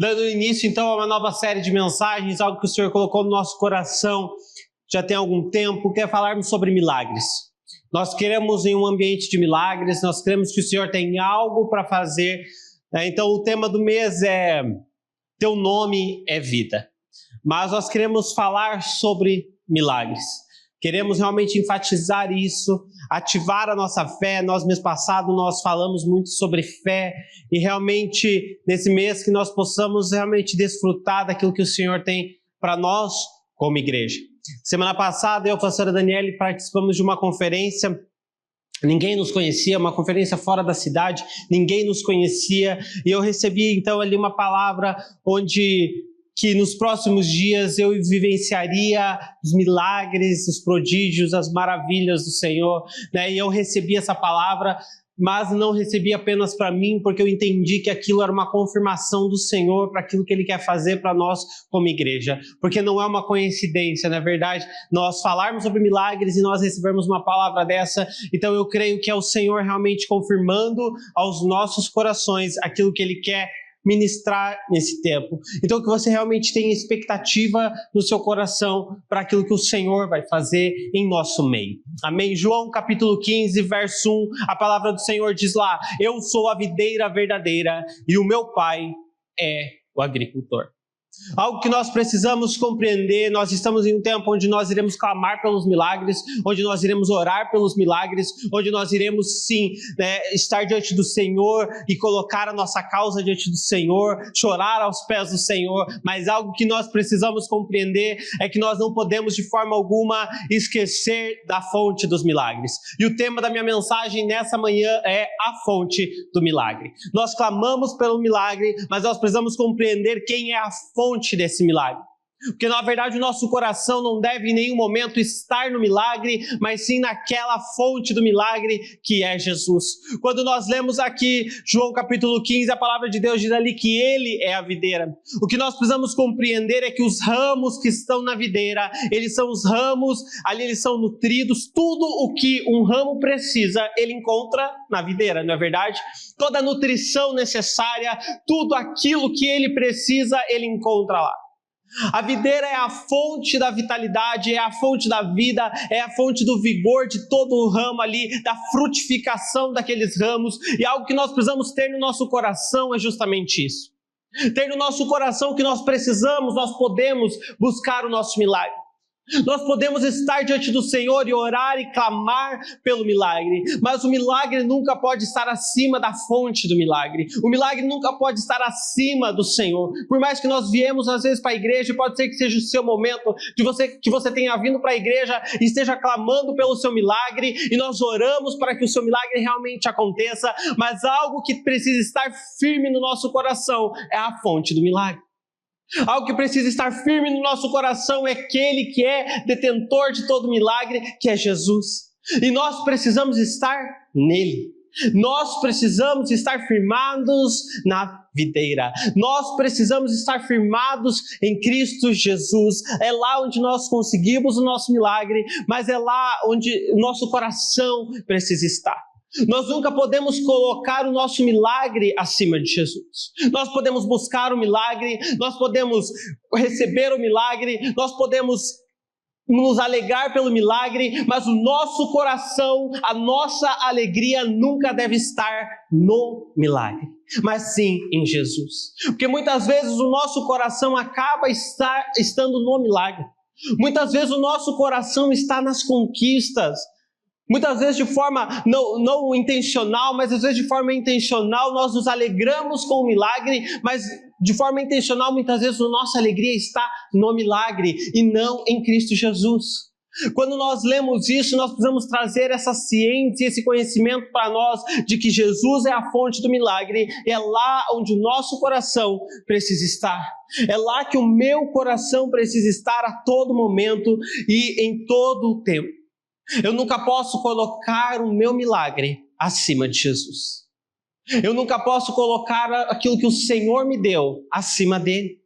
Dando início, então, a uma nova série de mensagens, algo que o Senhor colocou no nosso coração já tem algum tempo, que é falarmos sobre milagres. Nós queremos em um ambiente de milagres, nós queremos que o Senhor tenha algo para fazer. Então, o tema do mês é Teu Nome é Vida. Mas nós queremos falar sobre milagres. Queremos realmente enfatizar isso, ativar a nossa fé. Nós, mês passado, nós falamos muito sobre fé e realmente, nesse mês, que nós possamos realmente desfrutar daquilo que o Senhor tem para nós como igreja. Semana passada, eu e a pastora Daniele participamos de uma conferência. Ninguém nos conhecia, uma conferência fora da cidade, ninguém nos conhecia. E eu recebi, então, ali uma palavra que nos próximos dias eu vivenciaria os milagres, os prodígios, as maravilhas do Senhor, né? E eu recebi essa palavra, mas não recebi apenas para mim, porque eu entendi que aquilo era uma confirmação do Senhor para aquilo que Ele quer fazer para nós como igreja. Porque não é uma coincidência, na verdade, nós falarmos sobre milagres e nós recebermos uma palavra dessa. Então eu creio que é o Senhor realmente confirmando aos nossos corações aquilo que Ele quer ministrar nesse tempo. Então que você realmente tenha expectativa no seu coração para aquilo que o Senhor vai fazer em nosso meio. Amém? João capítulo 15, verso 1, a palavra do Senhor diz lá: eu sou a videira verdadeira e o meu pai é o agricultor. Algo que nós precisamos compreender, nós estamos em um tempo onde nós iremos clamar pelos milagres, onde nós iremos orar pelos milagres, onde nós iremos sim, estar diante do Senhor e colocar a nossa causa diante do Senhor, chorar aos pés do Senhor, mas algo que nós precisamos compreender é que nós não podemos de forma alguma esquecer da fonte dos milagres. E o tema da minha mensagem nessa manhã é a fonte do milagre. Nós clamamos pelo milagre, mas nós precisamos compreender quem é a fonte desse milagre. Porque na verdade o nosso coração não deve em nenhum momento estar no milagre, mas sim naquela fonte do milagre que é Jesus. Quando nós lemos aqui João capítulo 15, a palavra de Deus diz ali que Ele é a videira. O que nós precisamos compreender é que os ramos que estão na videira, eles são os ramos, ali eles são nutridos, tudo o que um ramo precisa, ele encontra na videira, não é verdade? Toda a nutrição necessária, tudo aquilo que ele precisa, ele encontra lá. A videira é a fonte da vitalidade, é a fonte da vida, é a fonte do vigor de todo o ramo ali, da frutificação daqueles ramos, e algo que nós precisamos ter no nosso coração é justamente isso. Ter no nosso coração que nós precisamos, nós podemos buscar o nosso milagre. Nós podemos estar diante do Senhor e orar e clamar pelo milagre, mas o milagre nunca pode estar acima da fonte do milagre. O milagre nunca pode estar acima do Senhor. Por mais que nós viemos às vezes para a igreja, pode ser que seja o seu momento que você tenha vindo para a igreja e esteja clamando pelo seu milagre, e nós oramos para que o seu milagre realmente aconteça, mas algo que precisa estar firme no nosso coração é a fonte do milagre. Algo que precisa estar firme no nosso coração é aquele que é detentor de todo milagre, que é Jesus. E nós precisamos estar nele. Nós precisamos estar firmados na videira. Nós precisamos estar firmados em Cristo Jesus. É lá onde nós conseguimos o nosso milagre, mas é lá onde o nosso coração precisa estar. Nós nunca podemos colocar o nosso milagre acima de Jesus. Nós podemos buscar o milagre, nós podemos receber o milagre, nós podemos nos alegrar pelo milagre, mas o nosso coração, a nossa alegria nunca deve estar no milagre, mas sim em Jesus. Porque muitas vezes o nosso coração acaba estando no milagre. Muitas vezes o nosso coração está nas conquistas. Muitas vezes de forma não intencional, mas às vezes de forma intencional nós nos alegramos com o milagre, mas de forma intencional muitas vezes a nossa alegria está no milagre e não em Cristo Jesus. Quando nós lemos isso, nós precisamos trazer essa ciência, esse conhecimento para nós de que Jesus é a fonte do milagre, e é lá onde o nosso coração precisa estar. É lá que o meu coração precisa estar a todo momento e em todo o tempo. Eu nunca posso colocar o meu milagre acima de Jesus. Eu nunca posso colocar aquilo que o Senhor me deu acima dele.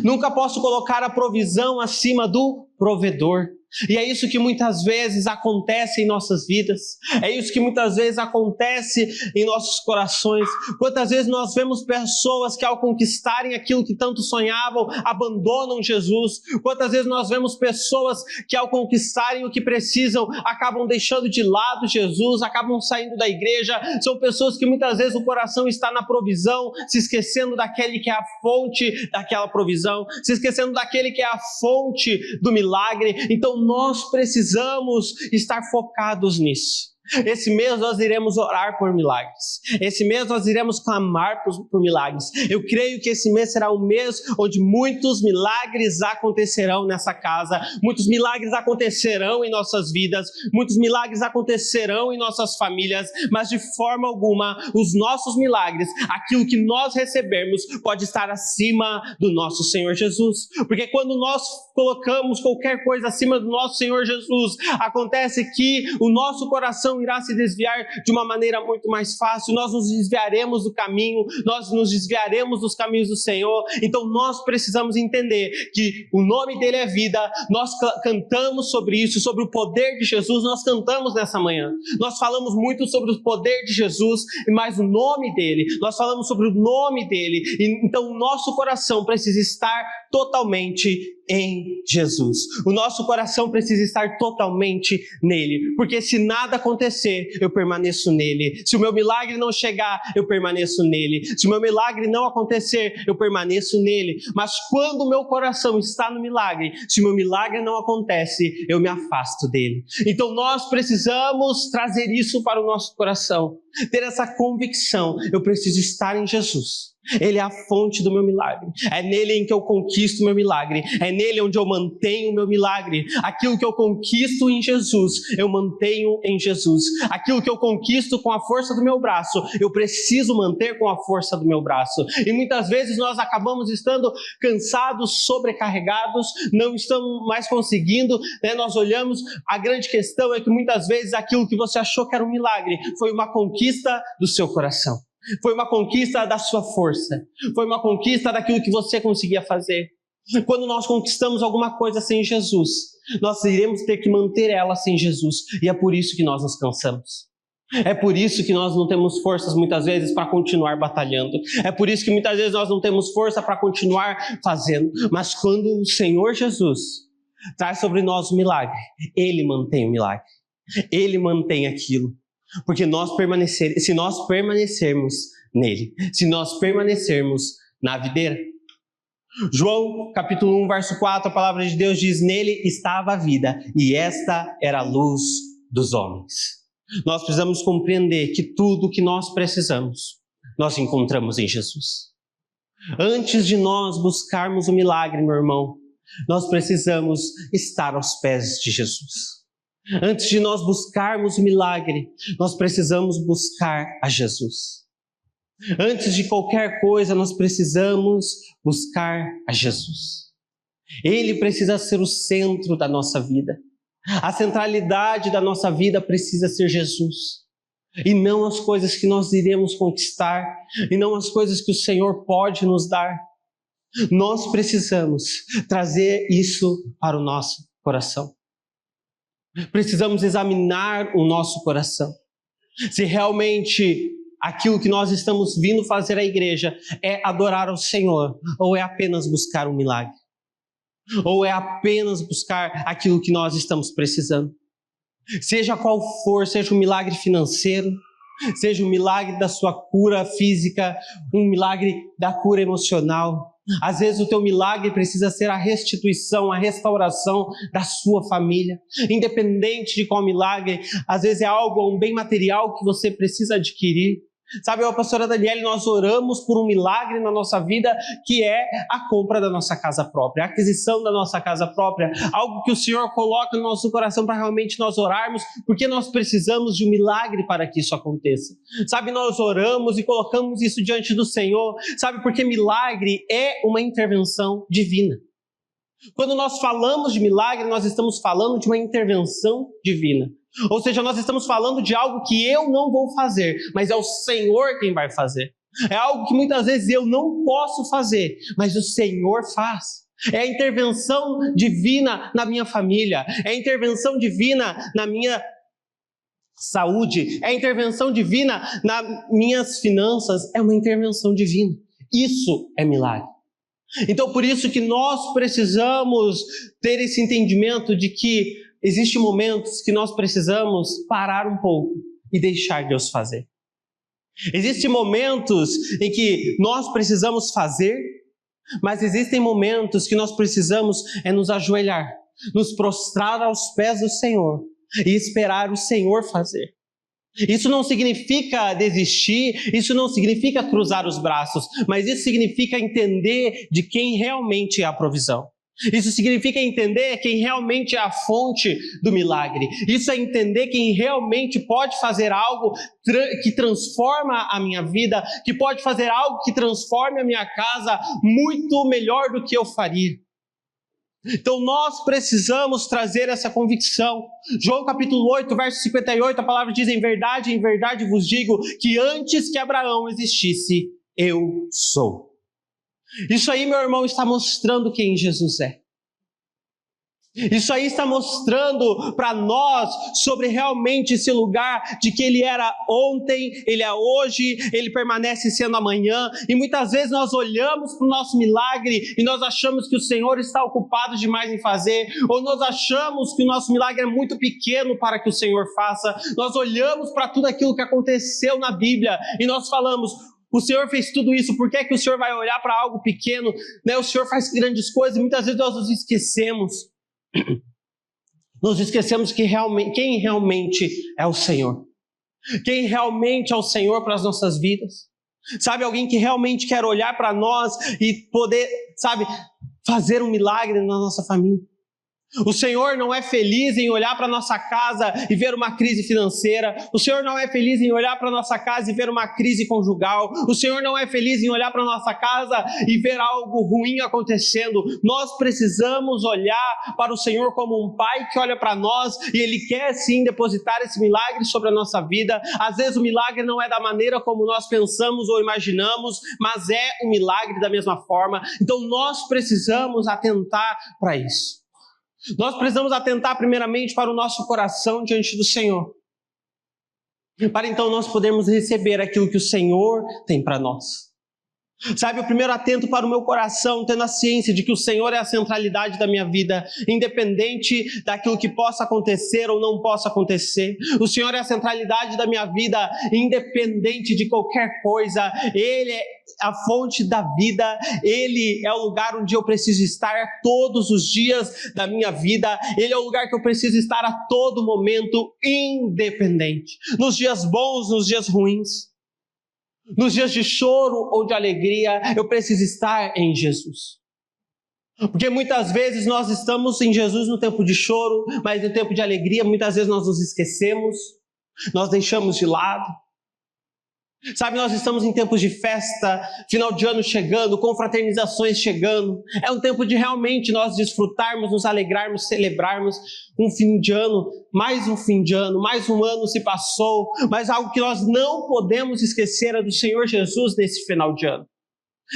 Nunca posso colocar a provisão acima do provedor. E é isso que muitas vezes acontece em nossas vidas, é isso que muitas vezes acontece em nossos corações. Quantas vezes nós vemos pessoas que ao conquistarem aquilo que tanto sonhavam, abandonam Jesus. Quantas vezes nós vemos pessoas que ao conquistarem o que precisam, acabam deixando de lado Jesus, acabam saindo da igreja. São pessoas que muitas vezes o coração está na provisão, se esquecendo daquele que é a fonte daquela provisão, se esquecendo daquele que é a fonte do milagre. Então nós precisamos estar focados nisso. Esse mês nós iremos orar por milagres. Esse mês nós iremos clamar por milagres. Eu creio que esse mês será um mês onde muitos milagres acontecerão nessa casa. Muitos milagres acontecerão em nossas vidas. Muitos milagres acontecerão em nossas famílias. Mas de forma alguma, os nossos milagres, aquilo que nós recebermos, pode estar acima do nosso Senhor Jesus. Porque quando nós colocamos qualquer coisa acima do nosso Senhor Jesus, acontece que o nosso coração irá se desviar de uma maneira muito mais fácil. Nós nos desviaremos do caminho, nós nos desviaremos dos caminhos do Senhor. Então nós precisamos entender que o nome dele é vida. Nós cantamos sobre isso, sobre o poder de Jesus. Nós cantamos nessa manhã, nós falamos muito sobre o poder de Jesus, mas o nome dele, nós falamos sobre o nome dele. Então o nosso coração precisa estar totalmente em Jesus. O nosso coração precisa estar totalmente nele, porque se nada acontecer, eu permaneço nele. Se o meu milagre não chegar, eu permaneço nele. Se o meu milagre não acontecer, eu permaneço nele. Mas quando o meu coração está no milagre, se o meu milagre não acontece, eu me afasto dele. Então nós precisamos trazer isso para o nosso coração, ter essa convicção: eu preciso estar em Jesus. Ele é a fonte do meu milagre. É nele em que eu conquisto o meu milagre. É nele onde eu mantenho o meu milagre. Aquilo que eu conquisto em Jesus, eu mantenho em Jesus. Aquilo que eu conquisto com a força do meu braço, eu preciso manter com a força do meu braço. E muitas vezes nós acabamos estando cansados, sobrecarregados, não estamos mais conseguindo, né? Nós olhamos, a grande questão é que muitas vezes aquilo que você achou que era um milagre foi uma conquista do seu coração. Foi uma conquista da sua força. Foi uma conquista daquilo que você conseguia fazer. Quando nós conquistamos alguma coisa sem Jesus, nós iremos ter que manter ela sem Jesus. E é por isso que nós nos cansamos. É por isso que nós não temos forças muitas vezes para continuar batalhando. É por isso que muitas vezes nós não temos força para continuar fazendo. Mas quando o Senhor Jesus traz sobre nós o milagre, Ele mantém o milagre. Ele mantém aquilo. Porque se nós permanecermos nele, se nós permanecermos na videira. João capítulo 1, verso 4, a palavra de Deus diz: nele estava a vida, e esta era a luz dos homens. Nós precisamos compreender que tudo o que nós precisamos, nós encontramos em Jesus. Antes de nós buscarmos o milagre, meu irmão, nós precisamos estar aos pés de Jesus. Antes de nós buscarmos o milagre, nós precisamos buscar a Jesus. Antes de qualquer coisa, nós precisamos buscar a Jesus. Ele precisa ser o centro da nossa vida. A centralidade da nossa vida precisa ser Jesus. E não as coisas que nós iremos conquistar, e não as coisas que o Senhor pode nos dar. Nós precisamos trazer isso para o nosso coração. Precisamos examinar o nosso coração. Se realmente aquilo que nós estamos vindo fazer à igreja é adorar ao Senhor, ou é apenas buscar um milagre, ou é apenas buscar aquilo que nós estamos precisando. Seja qual for, seja um milagre financeiro, seja um milagre da sua cura física, um milagre da cura emocional. Às vezes o teu milagre precisa ser a restituição, a restauração da sua família. Independente de qual milagre, às vezes é algo, um bem material que você precisa adquirir. Sabe, a pastora Daniele, nós oramos por um milagre na nossa vida, que é a compra da nossa casa própria, a aquisição da nossa casa própria, algo que o Senhor coloca no nosso coração para realmente nós orarmos, porque nós precisamos de um milagre para que isso aconteça. Sabe, nós oramos e colocamos isso diante do Senhor, sabe, porque milagre é uma intervenção divina. Quando nós falamos de milagre, nós estamos falando de uma intervenção divina. Ou seja, nós estamos falando de algo que eu não vou fazer, mas é o Senhor quem vai fazer. É algo que muitas vezes eu não posso fazer, mas o Senhor faz. É a intervenção divina na minha família, é a intervenção divina na minha saúde, é a intervenção divina nas minhas finanças, é uma intervenção divina. Isso é milagre. Então, por isso que nós precisamos ter esse entendimento de que existem momentos que nós precisamos parar um pouco e deixar Deus fazer. Existem momentos em que nós precisamos fazer, mas existem momentos que nós precisamos nos ajoelhar, nos prostrar aos pés do Senhor e esperar o Senhor fazer. Isso não significa desistir, isso não significa cruzar os braços, mas isso significa entender de quem realmente é a provisão. Isso significa entender quem realmente é a fonte do milagre. Isso é entender quem realmente pode fazer algo que transforma a minha vida, que pode fazer algo que transforme a minha casa muito melhor do que eu faria. Então nós precisamos trazer essa convicção. João capítulo 8, verso 58, a palavra diz: em verdade vos digo, que antes que Abraão existisse, eu sou. Isso aí, meu irmão, está mostrando quem Jesus é. Isso aí está mostrando para nós sobre realmente esse lugar de que Ele era ontem, Ele é hoje, Ele permanece sendo amanhã. E muitas vezes nós olhamos para o nosso milagre e nós achamos que o Senhor está ocupado demais em fazer, ou nós achamos que o nosso milagre é muito pequeno para que o Senhor faça. Nós olhamos para tudo aquilo que aconteceu na Bíblia e nós falamos: o Senhor fez tudo isso, por que é que o Senhor vai olhar para algo pequeno? O Senhor faz grandes coisas e muitas vezes nós nos esquecemos. Nos esquecemos que quem realmente é o Senhor. Quem realmente é o Senhor para as nossas vidas. Sabe, alguém que realmente quer olhar para nós e poder, fazer um milagre na nossa família. O Senhor não é feliz em olhar para a nossa casa e ver uma crise financeira. O Senhor não é feliz em olhar para a nossa casa e ver uma crise conjugal. O Senhor não é feliz em olhar para a nossa casa e ver algo ruim acontecendo. Nós precisamos olhar para o Senhor como um pai que olha para nós e Ele quer sim depositar esse milagre sobre a nossa vida. Às vezes o milagre não é da maneira como nós pensamos ou imaginamos, mas é um milagre da mesma forma. Então nós precisamos atentar para isso. Nós precisamos atentar primeiramente para o nosso coração diante do Senhor, para então nós podermos receber aquilo que o Senhor tem para nós. Sabe, eu primeiro atento para o meu coração, tendo a ciência de que o Senhor é a centralidade da minha vida, independente daquilo que possa acontecer ou não possa acontecer. O Senhor é a centralidade da minha vida, independente de qualquer coisa. Ele é a fonte da vida, Ele é o lugar onde eu preciso estar todos os dias da minha vida. Ele é o lugar que eu preciso estar a todo momento, independente. Nos dias bons, nos dias ruins. Nos dias de choro ou de alegria, eu preciso estar em Jesus. Porque muitas vezes nós estamos em Jesus no tempo de choro, mas no tempo de alegria, muitas vezes nós nos esquecemos, nós deixamos de lado. Sabe, nós estamos em tempos de festa, final de ano chegando, confraternizações chegando. É um tempo de realmente nós desfrutarmos, nos alegrarmos, celebrarmos um fim de ano, mais um ano se passou, mas algo que nós não podemos esquecer é do Senhor Jesus nesse final de ano.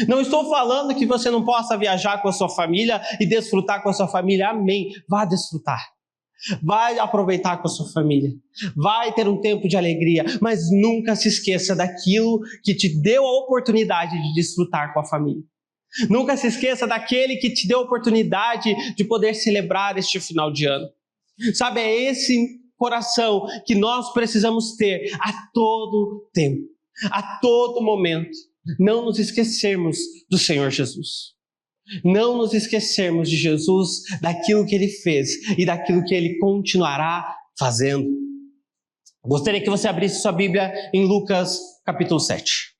Não estou falando que você não possa viajar com a sua família e desfrutar com a sua família, amém, vá desfrutar. Vai aproveitar com a sua família, vai ter um tempo de alegria, mas nunca se esqueça daquilo que te deu a oportunidade de desfrutar com a família. Nunca se esqueça daquele que te deu a oportunidade de poder celebrar este final de ano. Sabe, é esse coração que nós precisamos ter a todo tempo, a todo momento. Não nos esquecermos do Senhor Jesus. Não nos esquecermos de Jesus, daquilo que Ele fez e daquilo que Ele continuará fazendo. Gostaria que você abrisse sua Bíblia em Lucas capítulo 7.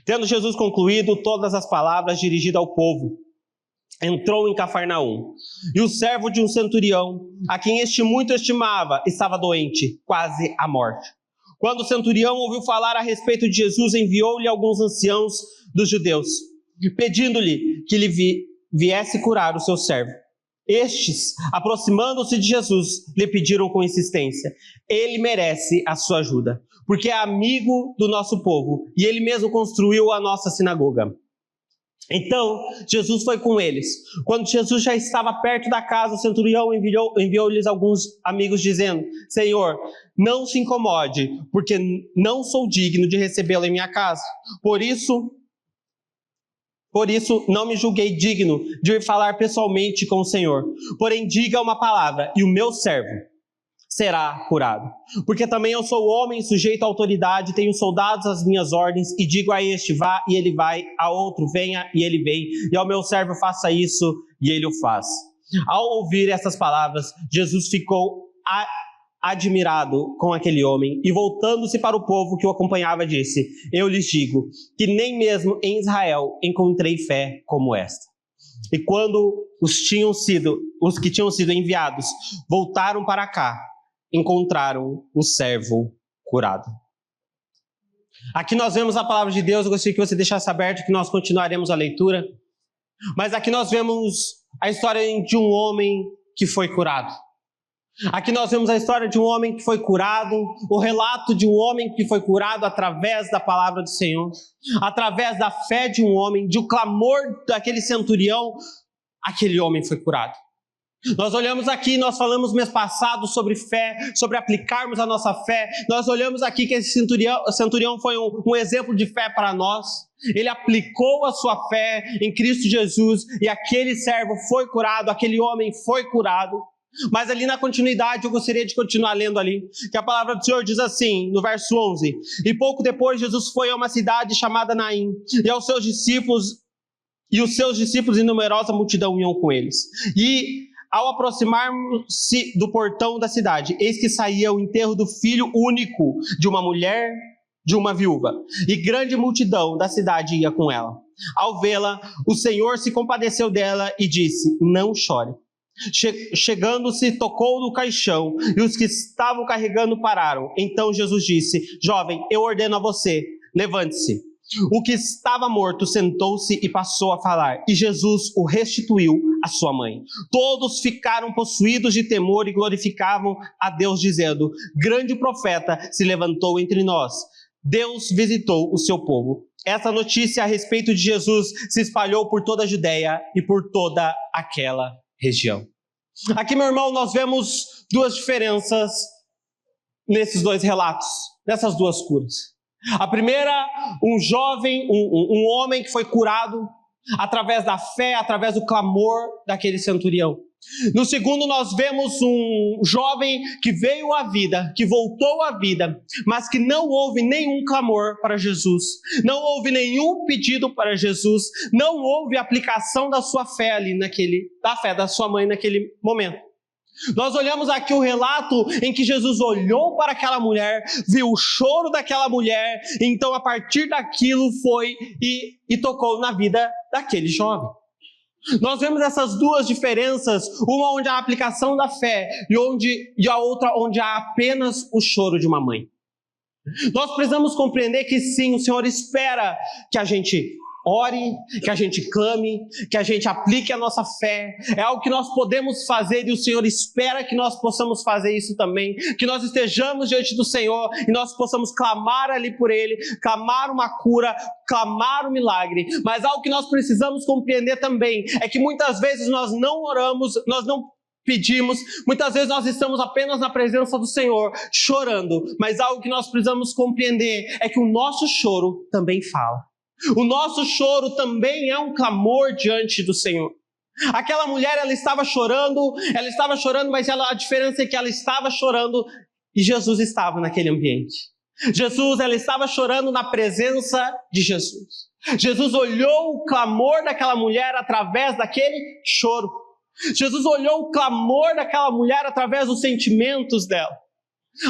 Tendo Jesus concluído todas as palavras dirigidas ao povo, entrou em Cafarnaum, e o servo de um centurião, a quem este muito estimava, estava doente, quase à morte. Quando o centurião ouviu falar a respeito de Jesus, enviou-lhe alguns anciãos dos judeus, pedindo-lhe que lhe viesse curar o seu servo. Estes, aproximando-se de Jesus, lhe pediram com insistência: ele merece a sua ajuda, porque é amigo do nosso povo e ele mesmo construiu a nossa sinagoga. Então, Jesus foi com eles. Quando Jesus já estava perto da casa, o centurião enviou-lhes alguns amigos dizendo: Senhor, não se incomode, porque não sou digno de recebê-lo em minha casa. Por isso, não me julguei digno de ir falar pessoalmente com o Senhor. Porém, diga uma palavra e o meu servo será curado. Porque também eu sou homem sujeito à autoridade, tenho soldados às minhas ordens, e digo a este, vá, e ele vai, a outro, venha, e ele vem, e ao meu servo, faça isso, e ele o faz. Ao ouvir essas palavras, Jesus ficou admirado com aquele homem, e voltando-se para o povo que o acompanhava, disse: eu lhes digo, que nem mesmo em Israel encontrei fé como esta. E quando os que tinham sido enviados voltaram para cá, encontraram o servo curado. Aqui nós vemos a palavra de Deus. Eu gostaria que você deixasse aberto, que nós continuaremos a leitura. Mas aqui nós vemos a história de um homem que foi curado. Aqui nós vemos a história de um homem que foi curado, o relato de um homem que foi curado através da palavra do Senhor, através da fé de um homem, de um clamor daquele centurião, aquele homem foi curado. Nós olhamos aqui, nós falamos mês passado sobre fé, sobre aplicarmos a nossa fé. Nós olhamos aqui que esse centurião foi um exemplo de fé para nós. Ele aplicou a sua fé em Cristo Jesus e aquele servo foi curado, aquele homem foi curado. Mas ali na continuidade, eu gostaria de continuar lendo ali, que a palavra do Senhor diz assim, no verso 11: E pouco depois Jesus foi a uma cidade chamada Naim, e os seus discípulos e numerosa multidão iam com eles. E ao aproximar-se do portão da cidade, eis que saía o enterro do filho único de uma mulher, de uma viúva, e grande multidão da cidade ia com ela. Ao vê-la, o Senhor se compadeceu dela e disse: não chore. Chegando-se, tocou no caixão, e os que estavam carregando pararam. Então Jesus disse: jovem, eu ordeno a você, levante-se. O que estava morto sentou-se e passou a falar, e Jesus o restituiu à sua mãe. Todos ficaram possuídos de temor e glorificavam a Deus, dizendo: grande profeta se levantou entre nós. Deus visitou o seu povo. Essa notícia a respeito de Jesus se espalhou por toda a Judeia e por toda aquela região. Aqui, meu irmão, nós vemos duas diferenças nesses dois relatos, nessas duas curas. A primeira, um homem que foi curado através da fé, através do clamor daquele centurião. No segundo, nós vemos um jovem que veio à vida, que voltou à vida, mas que não houve nenhum clamor para Jesus, não houve nenhum pedido para Jesus, não houve aplicação da sua fé ali da fé da sua mãe naquele momento. Nós olhamos aqui o relato em que Jesus olhou para aquela mulher, viu o choro daquela mulher, então a partir daquilo foi e tocou na vida daquele jovem. Nós vemos essas duas diferenças, uma onde há a aplicação da fé e a outra onde há apenas o choro de uma mãe. Nós precisamos compreender que sim, o Senhor espera que a gente ore, que a gente clame, que a gente aplique a nossa fé. É algo que nós podemos fazer e o Senhor espera que nós possamos fazer isso também, que nós estejamos diante do Senhor e nós possamos clamar ali por Ele, clamar uma cura, clamar um milagre. Mas algo que nós precisamos compreender também é que muitas vezes nós não oramos, nós não pedimos, muitas vezes nós estamos apenas na presença do Senhor, chorando, mas algo que nós precisamos compreender é que o nosso choro também fala. O nosso choro também é um clamor diante do Senhor. Aquela mulher, ela estava chorando, mas a diferença é que ela estava chorando e Jesus estava naquele ambiente. Ela estava chorando na presença de Jesus. Jesus olhou o clamor daquela mulher através daquele choro. Jesus olhou o clamor daquela mulher através dos sentimentos dela.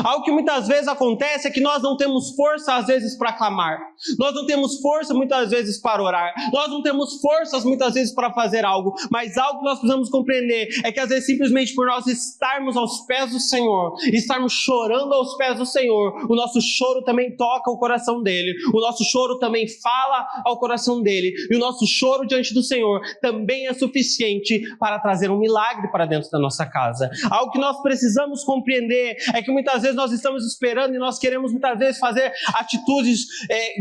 Algo que muitas vezes acontece é que nós não temos força, às vezes, para clamar. Nós não temos força, muitas vezes, para orar. Nós não temos forças, muitas vezes, para fazer algo. Mas algo que nós precisamos compreender é que, às vezes, simplesmente por nós estarmos aos pés do Senhor, estarmos chorando aos pés do Senhor, o nosso choro também toca o coração dele. O nosso choro também fala ao coração dele. E o nosso choro diante do Senhor também é suficiente para trazer um milagre para dentro da nossa casa. Algo que nós precisamos compreender é que muitas vezes nós estamos esperando e nós queremos muitas vezes fazer atitudes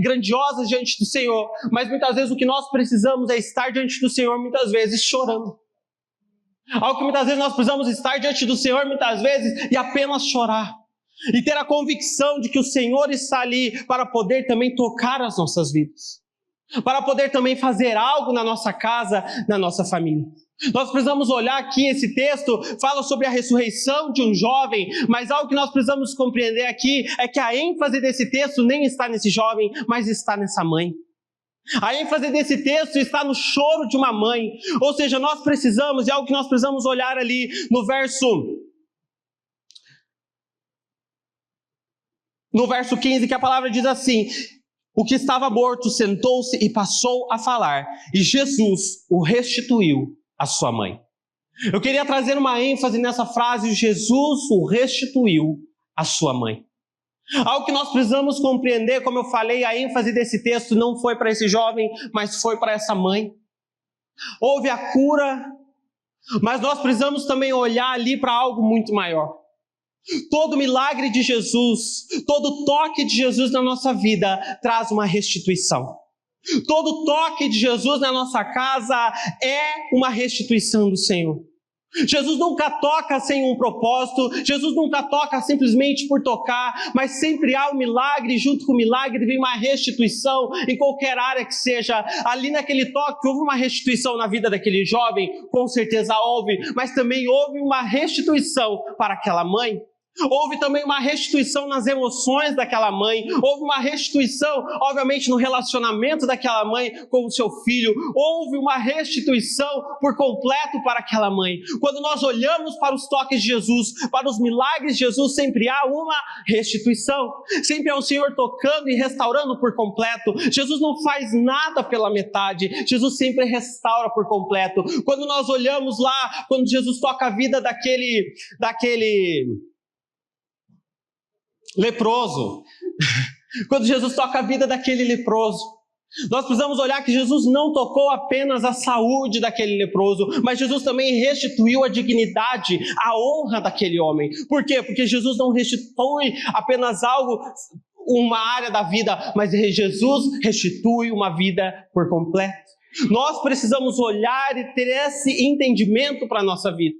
grandiosas diante do Senhor, mas muitas vezes o que nós precisamos é estar diante do Senhor muitas vezes chorando. Algo que muitas vezes nós precisamos estar diante do Senhor muitas vezes e apenas chorar. E ter a convicção de que o Senhor está ali para poder também tocar as nossas vidas. Para poder também fazer algo na nossa casa, na nossa família. Nós precisamos olhar aqui, esse texto fala sobre a ressurreição de um jovem, mas algo que nós precisamos compreender aqui é que a ênfase desse texto nem está nesse jovem, mas está nessa mãe. A ênfase desse texto está no choro de uma mãe, ou seja, nós precisamos, e algo que nós precisamos olhar ali no verso 15, que a palavra diz assim: o que estava morto sentou-se e passou a falar, e Jesus o restituiu a sua mãe. Eu queria trazer uma ênfase nessa frase: Jesus o restituiu a sua mãe. Algo que nós precisamos compreender, como eu falei, a ênfase desse texto não foi para esse jovem, mas foi para essa mãe. Houve a cura, mas nós precisamos também olhar ali para algo muito maior. Todo milagre de Jesus, todo toque de Jesus na nossa vida traz uma restituição. Todo toque de Jesus na nossa casa é uma restituição do Senhor. Jesus nunca toca sem um propósito, Jesus nunca toca simplesmente por tocar, mas sempre há um milagre, junto com o milagre vem uma restituição em qualquer área que seja. Ali naquele toque houve uma restituição na vida daquele jovem, com certeza houve, mas também houve uma restituição para aquela mãe. Houve também uma restituição nas emoções daquela mãe, houve uma restituição, obviamente, no relacionamento daquela mãe com o seu filho, houve uma restituição por completo para aquela mãe. Quando nós olhamos para os toques de Jesus, para os milagres de Jesus, sempre há uma restituição, sempre é o Senhor tocando e restaurando por completo. Jesus não faz nada pela metade, Jesus sempre restaura por completo. Quando nós olhamos lá, quando Jesus toca a vida daquele leproso, quando Jesus toca a vida daquele leproso, nós precisamos olhar que Jesus não tocou apenas a saúde daquele leproso, mas Jesus também restituiu a dignidade, a honra daquele homem. Por quê? Porque Jesus não restitui apenas algo, uma área da vida, mas Jesus restitui uma vida por completo. Nós precisamos olhar e ter esse entendimento para a nossa vida.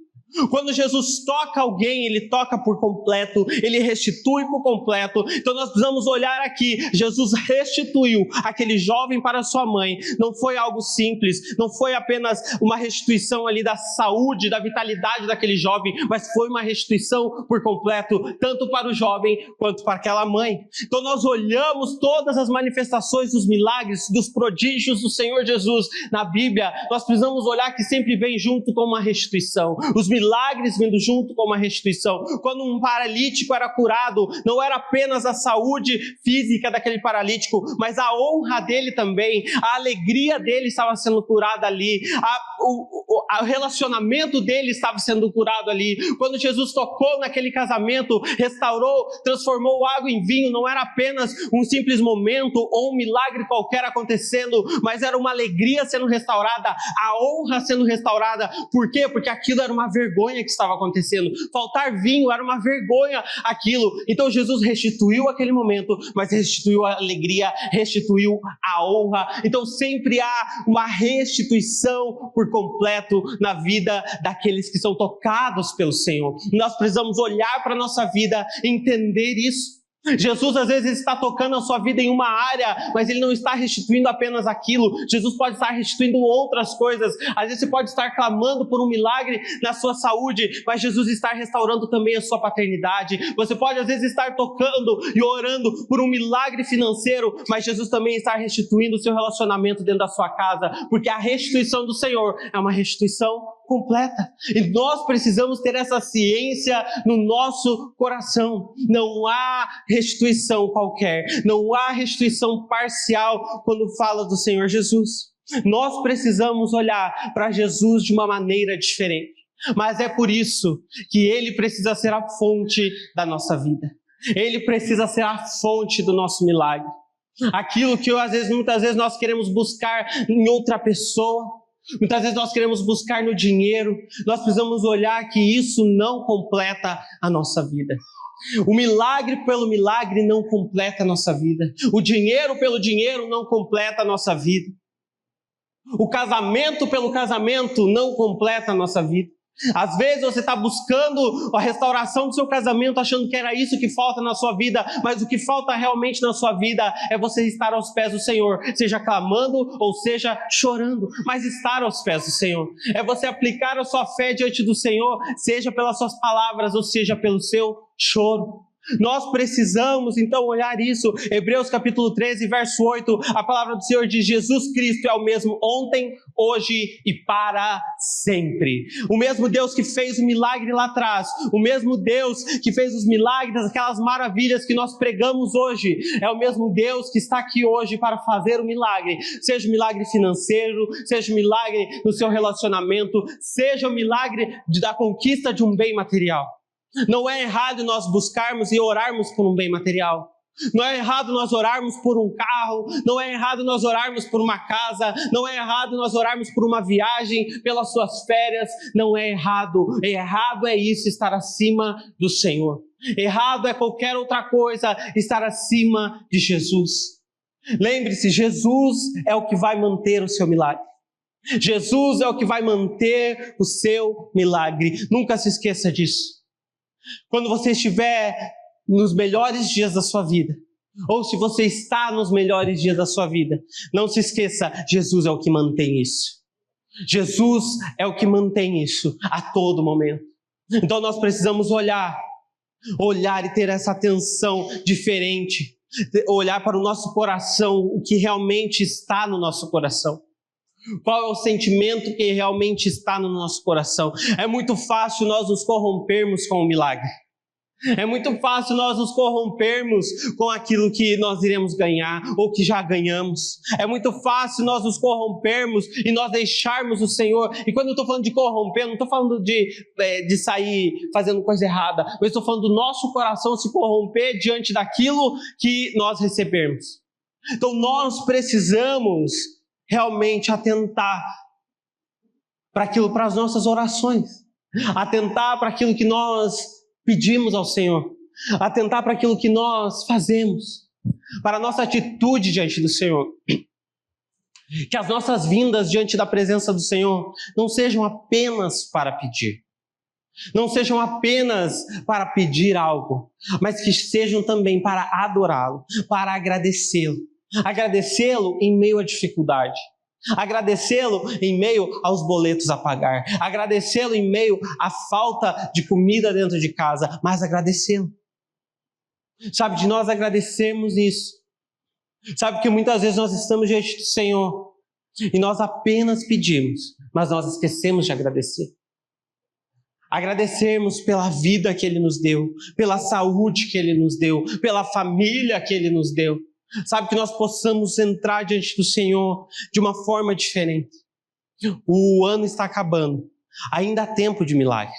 Quando Jesus toca alguém, Ele toca por completo, Ele restitui por completo. Então nós precisamos olhar aqui, Jesus restituiu aquele jovem para sua mãe. Não foi algo simples, não foi apenas uma restituição ali da saúde, da vitalidade daquele jovem, mas foi uma restituição por completo, tanto para o jovem quanto para aquela mãe. Então nós olhamos todas as manifestações dos milagres, dos prodígios do Senhor Jesus na Bíblia, nós precisamos olhar que sempre vem junto com uma restituição. Os milagres vindo junto com uma restituição. Quando um paralítico era curado, não era apenas a saúde física daquele paralítico, mas a honra dele também, a alegria dele estava sendo curada ali, o relacionamento dele estava sendo curado ali. Quando Jesus tocou naquele casamento, restaurou, transformou água em vinho, não era apenas um simples momento ou um milagre qualquer acontecendo, mas era uma alegria sendo restaurada, a honra sendo restaurada. Por quê? Porque aquilo era uma vergonha que estava acontecendo. Faltar vinho era uma vergonha aquilo. Então Jesus restituiu aquele momento, mas restituiu a alegria, restituiu a honra. Então sempre há uma restituição por completo na vida daqueles que são tocados pelo Senhor. Nós precisamos olhar para a nossa vida e entender isso. Jesus às vezes está tocando a sua vida em uma área, mas Ele não está restituindo apenas aquilo. Jesus pode estar restituindo outras coisas. Às vezes você pode estar clamando por um milagre na sua saúde, mas Jesus está restaurando também a sua paternidade. Você pode às vezes estar tocando e orando por um milagre financeiro, mas Jesus também está restituindo o seu relacionamento dentro da sua casa, porque a restituição do Senhor é uma restituição completa. E nós precisamos ter essa ciência no nosso coração. Não há restituição qualquer, não há restituição parcial quando fala do Senhor Jesus. Nós precisamos olhar para Jesus de uma maneira diferente. Mas é por isso que Ele precisa ser a fonte da nossa vida. Ele precisa ser a fonte do nosso milagre. Aquilo que muitas vezes nós queremos buscar em outra pessoa, muitas vezes nós queremos buscar no dinheiro, nós precisamos olhar que isso não completa a nossa vida. O milagre pelo milagre não completa a nossa vida. O dinheiro pelo dinheiro não completa a nossa vida. O casamento pelo casamento não completa a nossa vida. Às vezes você está buscando a restauração do seu casamento, achando que era isso que falta na sua vida, mas o que falta realmente na sua vida é você estar aos pés do Senhor, seja clamando ou seja chorando, mas estar aos pés do Senhor. É você aplicar a sua fé diante do Senhor, seja pelas suas palavras ou seja pelo seu choro. Nós precisamos então olhar isso. Hebreus capítulo 13, verso 8, a palavra do Senhor diz: Jesus Cristo é o mesmo ontem, hoje e para sempre. O mesmo Deus que fez o milagre lá atrás, o mesmo Deus que fez os milagres, aquelas maravilhas que nós pregamos hoje, é o mesmo Deus que está aqui hoje para fazer o milagre. Seja o milagre financeiro, seja o milagre no seu relacionamento, seja o milagre da conquista de um bem material. Não é errado nós buscarmos e orarmos por um bem material. Não é errado nós orarmos por um carro, não é errado nós orarmos por uma casa, não é errado nós orarmos por uma viagem, pelas suas férias, não é errado. Errado é isso, estar acima do Senhor. Errado é qualquer outra coisa, estar acima de Jesus. Lembre-se, Jesus é o que vai manter o seu milagre. Jesus é o que vai manter o seu milagre. Nunca se esqueça disso. Quando você estiver nos melhores dias da sua vida, ou se você está nos melhores dias da sua vida, não se esqueça, Jesus é o que mantém isso. Jesus é o que mantém isso a todo momento. Então nós precisamos olhar e ter essa atenção diferente, olhar para o nosso coração, o que realmente está no nosso coração. Qual é o sentimento que realmente está no nosso coração? É muito fácil nós nos corrompermos com o milagre. É muito fácil nós nos corrompermos com aquilo que nós iremos ganhar ou que já ganhamos. É muito fácil nós nos corrompermos e nós deixarmos o Senhor. E quando eu estou falando de corromper, eu não estou falando de sair fazendo coisa errada, mas estou falando do nosso coração se corromper diante daquilo que nós recebemos. Então nós precisamos realmente atentar para as nossas orações, atentar para aquilo que nós pedimos ao Senhor, atentar para aquilo que nós fazemos, para a nossa atitude diante do Senhor. Que as nossas vindas diante da presença do Senhor não sejam apenas para pedir, não sejam apenas para pedir algo, mas que sejam também para adorá-lo, para agradecê-lo. Agradecê-lo em meio à dificuldade, agradecê-lo em meio aos boletos a pagar, agradecê-lo em meio à falta de comida dentro de casa, mas agradecê-lo. Sabe, de nós agradecermos isso. Sabe que muitas vezes nós estamos diante do Senhor e nós apenas pedimos, mas nós esquecemos de agradecer. Agradecermos pela vida que Ele nos deu, pela saúde que Ele nos deu, pela família que Ele nos deu. Sabe, que nós possamos entrar diante do Senhor de uma forma diferente. O ano está acabando. Ainda há tempo de milagre.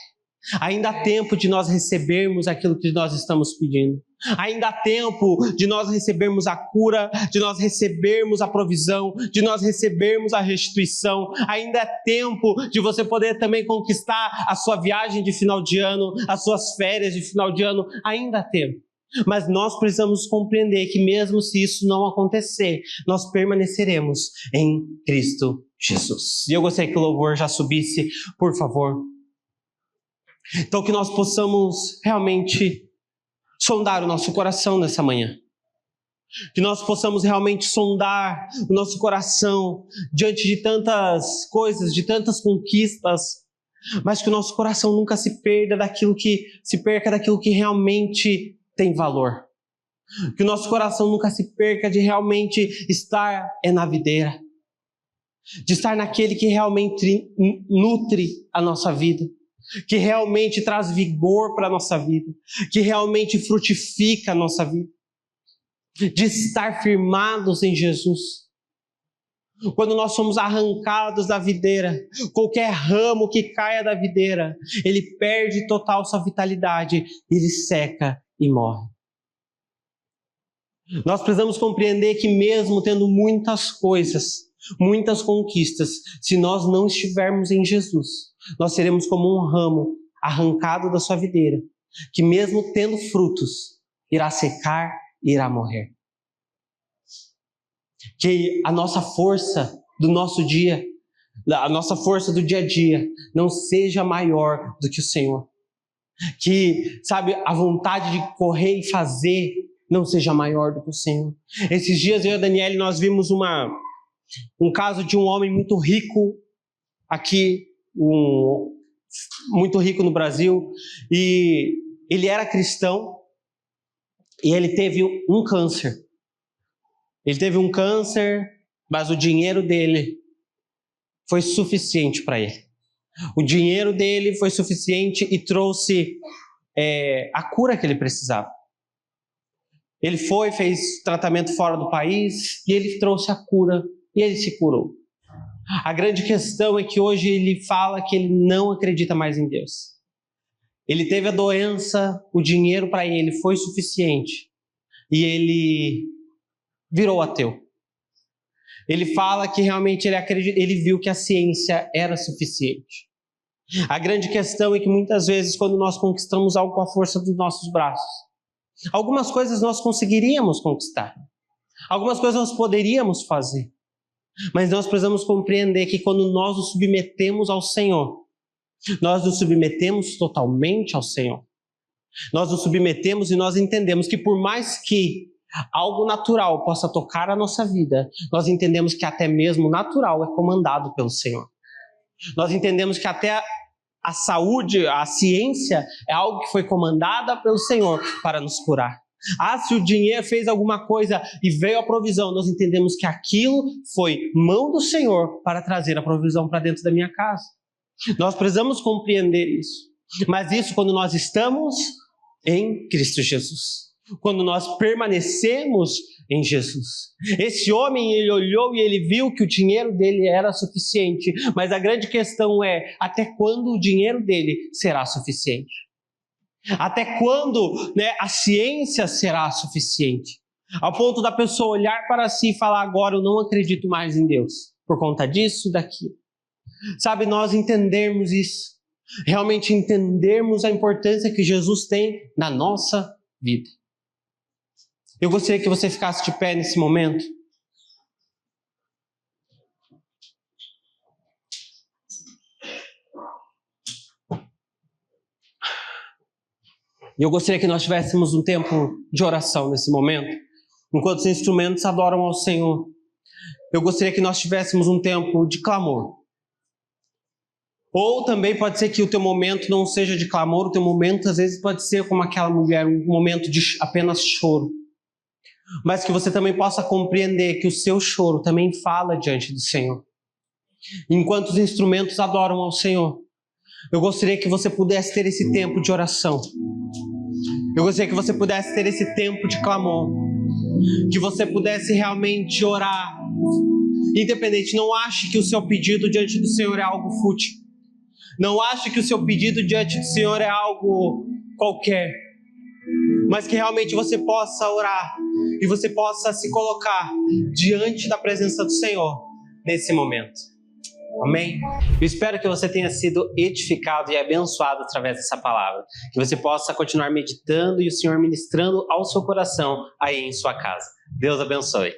Ainda há tempo de nós recebermos aquilo que nós estamos pedindo. Ainda há tempo de nós recebermos a cura, de nós recebermos a provisão, de nós recebermos a restituição. Ainda é tempo de você poder também conquistar a sua viagem de final de ano, as suas férias de final de ano. Ainda há tempo. Mas nós precisamos compreender que mesmo se isso não acontecer, nós permaneceremos em Cristo Jesus. E eu gostaria que o louvor já subisse, por favor. Então que nós possamos realmente sondar o nosso coração nessa manhã. Que nós possamos realmente sondar o nosso coração diante de tantas coisas, de tantas conquistas, mas que o nosso coração nunca se perca daquilo que realmente tem valor. Que o nosso coração nunca se perca de realmente estar na videira. de estar naquele que realmente nutre a nossa vida, que realmente traz vigor para a nossa vida, que realmente frutifica a nossa vida, de estar firmados em Jesus. Quando nós somos arrancados da videira, qualquer ramo que caia da videira, ele perde total sua vitalidade, ele seca e morre. Nós precisamos compreender que mesmo tendo muitas coisas, muitas conquistas, se nós não estivermos em Jesus, nós seremos como um ramo arrancado da sua videira, que mesmo tendo frutos, irá secar e irá morrer. Que a nossa força do nosso dia, a nossa força do dia a dia, não seja maior do que o Senhor. Que, sabe, a vontade de correr e fazer não seja maior do que o Senhor. Esses dias eu e a Daniele, nós vimos um caso de um homem muito rico aqui, muito rico no Brasil, e ele era cristão e ele teve um câncer. Ele teve um câncer, mas o dinheiro dele foi suficiente para ele. O dinheiro dele foi suficiente e trouxe a cura que ele precisava. Ele fez tratamento fora do país e ele trouxe a cura e ele se curou. A grande questão é que hoje ele fala que ele não acredita mais em Deus. Ele teve a doença, o dinheiro para ele foi suficiente e ele virou ateu. Ele fala que realmente ele viu que a ciência era suficiente. A grande questão é que muitas vezes quando nós conquistamos algo com a força dos nossos braços, algumas coisas nós conseguiríamos conquistar, algumas coisas nós poderíamos fazer, mas nós precisamos compreender que quando nós nos submetemos ao Senhor, nós nos submetemos totalmente ao Senhor. Nós nos submetemos e nós entendemos que por mais que algo natural possa tocar a nossa vida, nós entendemos que até mesmo o natural é comandado pelo Senhor. Nós entendemos que até a saúde, a ciência é algo que foi comandada pelo Senhor para nos curar. Se o dinheiro fez alguma coisa e veio a provisão, nós entendemos que aquilo foi mão do Senhor para trazer a provisão para dentro da minha casa. Nós precisamos compreender isso. Mas isso quando nós estamos em Cristo Jesus. Quando nós permanecemos em Jesus. Esse homem, ele olhou e ele viu que o dinheiro dele era suficiente, mas a grande questão é, até quando o dinheiro dele será suficiente? Até quando, a ciência será suficiente? Ao ponto da pessoa olhar para si e falar, agora eu não acredito mais em Deus, por conta disso e daquilo. Sabe, nós entendermos isso, realmente entendermos a importância que Jesus tem na nossa vida. Eu gostaria que você ficasse de pé nesse momento. E eu gostaria que nós tivéssemos um tempo de oração nesse momento, enquanto os instrumentos adoram ao Senhor. Eu gostaria que nós tivéssemos um tempo de clamor. Ou também pode ser que o teu momento não seja de clamor, o teu momento às vezes pode ser como aquela mulher, um momento de apenas choro. Mas que você também possa compreender que o seu choro também fala diante do Senhor. Enquanto os instrumentos adoram ao Senhor, eu gostaria que você pudesse ter esse tempo de oração. Eu gostaria que você pudesse ter esse tempo de clamor. Que você pudesse realmente orar. Independente, não ache que o seu pedido diante do Senhor é algo fútil. Não ache que o seu pedido diante do Senhor é algo qualquer. Mas que realmente você possa orar e você possa se colocar diante da presença do Senhor nesse momento. Amém? Eu espero que você tenha sido edificado e abençoado através dessa palavra. Que você possa continuar meditando e o Senhor ministrando ao seu coração aí em sua casa. Deus abençoe.